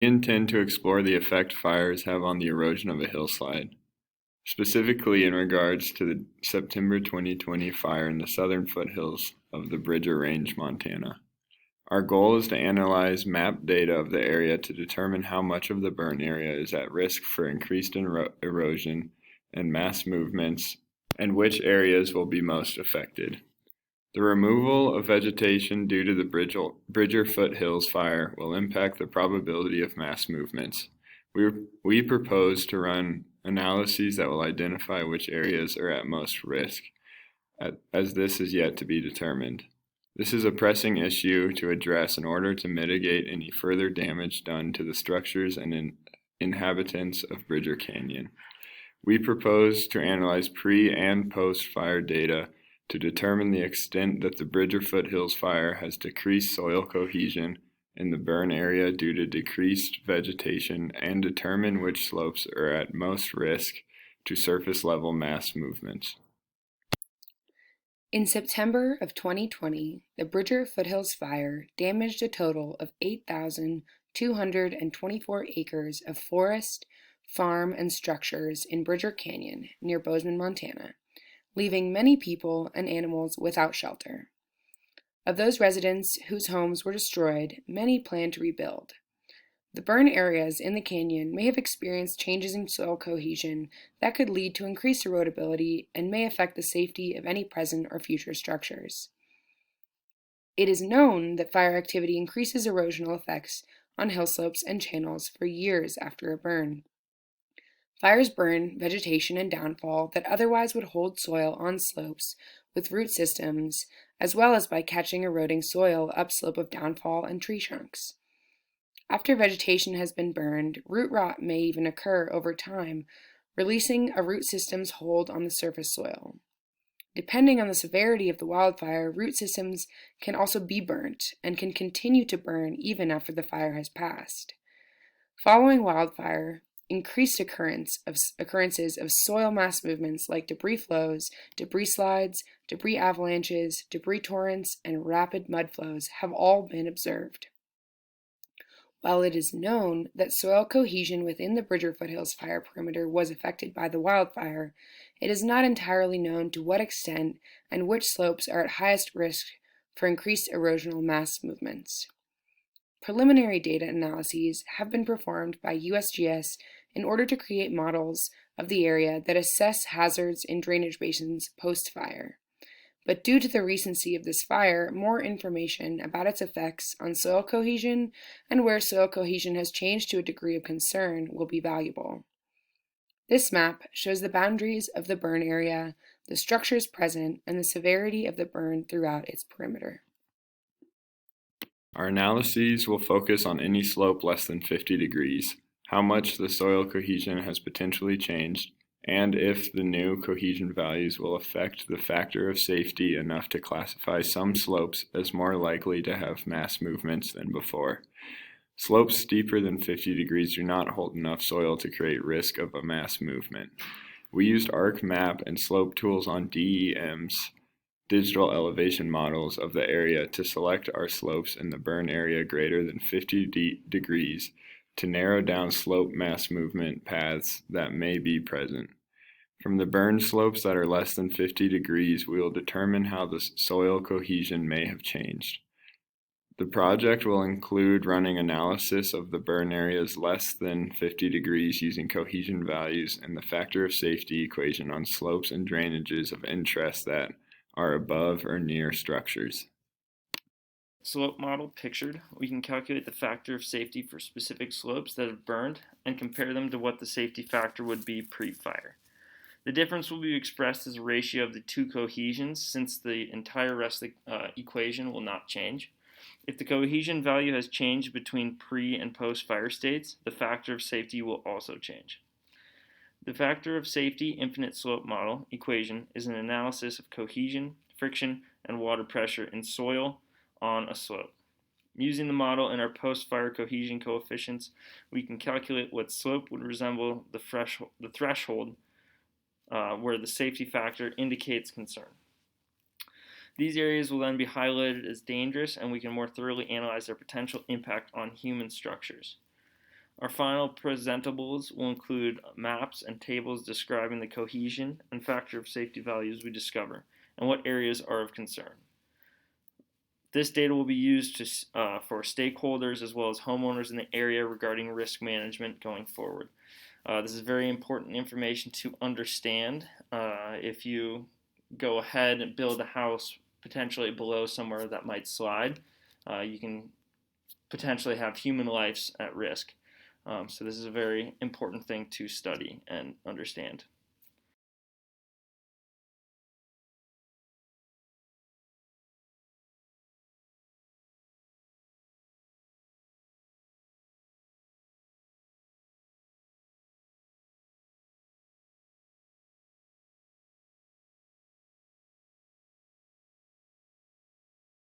We intend to explore the effect fires have on the erosion of a hillside, specifically in regards to the September 2020 fire in the southern foothills of the Bridger Range, Montana. Our goal is to analyze map data of the area to determine how much of the burn area is at risk for increased erosion and mass movements, and which areas will be most affected. The removal of vegetation due to the Bridger Foothills fire will impact the probability of mass movements. We propose to run analyses that will identify which areas are at most risk, as this is yet to be determined. This is a pressing issue to address in order to mitigate any further damage done to the structures and inhabitants of Bridger Canyon. We propose to analyze pre- and post-fire data to determine the extent that the Bridger Foothills fire has decreased soil cohesion in the burn area due to decreased vegetation and determine which slopes are at most risk to surface level mass movements. In September of 2020, the Bridger Foothills fire damaged a total of 8,224 acres of forest, farm, and structures in Bridger Canyon near Bozeman, Montana, leaving many people and animals without shelter. Of those residents whose homes were destroyed, many plan to rebuild. The burn areas in the canyon may have experienced changes in soil cohesion that could lead to increased erodibility and may affect the safety of any present or future structures. It is known that fire activity increases erosional effects on hillslopes and channels for years after a burn. Fires burn vegetation and downfall that otherwise would hold soil on slopes with root systems, as well as by catching eroding soil upslope of downfall and tree trunks. After vegetation has been burned, root rot may even occur over time, releasing a root system's hold on the surface soil. Depending on the severity of the wildfire, root systems can also be burnt and can continue to burn even after the fire has passed. Following wildfire, increased occurrences of soil mass movements like debris flows, debris slides, debris avalanches, debris torrents, and rapid mud flows have all been observed. While it is known that soil cohesion within the Bridger Foothills fire perimeter was affected by the wildfire, it is not entirely known to what extent and which slopes are at highest risk for increased erosional mass movements. Preliminary data analyses have been performed by USGS in order to create models of the area that assess hazards in drainage basins post-fire. But due to the recency of this fire, more information about its effects on soil cohesion and where soil cohesion has changed to a degree of concern will be valuable. This map shows the boundaries of the burn area, the structures present, and the severity of the burn throughout its perimeter. Our analyses will focus on any slope less than 50 degrees, how much the soil cohesion has potentially changed, and if the new cohesion values will affect the factor of safety enough to classify some slopes as more likely to have mass movements than before. Slopes steeper than 50 degrees do not hold enough soil to create risk of a mass movement. We used ArcMap and slope tools on DEM's digital elevation models of the area to select our slopes in the burn area greater than 50 degrees to narrow down slope mass movement paths that may be present. From the burn slopes that are less than 50 degrees, we will determine how the soil cohesion may have changed. The project will include running analysis of the burn areas less than 50 degrees using cohesion values and the factor of safety equation on slopes and drainages of interest that are above or near structures. Slope model pictured, we can calculate the factor of safety for specific slopes that have burned and compare them to what the safety factor would be pre-fire. The difference will be expressed as a ratio of the two cohesions since the entire rest of the equation will not change. If the cohesion value has changed between pre- and post-fire states, the factor of safety will also change. The factor of safety infinite slope model equation is an analysis of cohesion, friction, and water pressure in soil on a slope. Using the model and our post-fire cohesion coefficients, we can calculate what slope would resemble the threshold where the safety factor indicates concern. These areas will then be highlighted as dangerous, and we can more thoroughly analyze their potential impact on human structures. Our final presentables will include maps and tables describing the cohesion and factor of safety values we discover and what areas are of concern. This data will be used for stakeholders as well as homeowners in the area regarding risk management going forward. This is very important information to understand. If you go ahead and build a house potentially below somewhere that might slide, you can potentially have human lives at risk. So this is a very important thing to study and understand.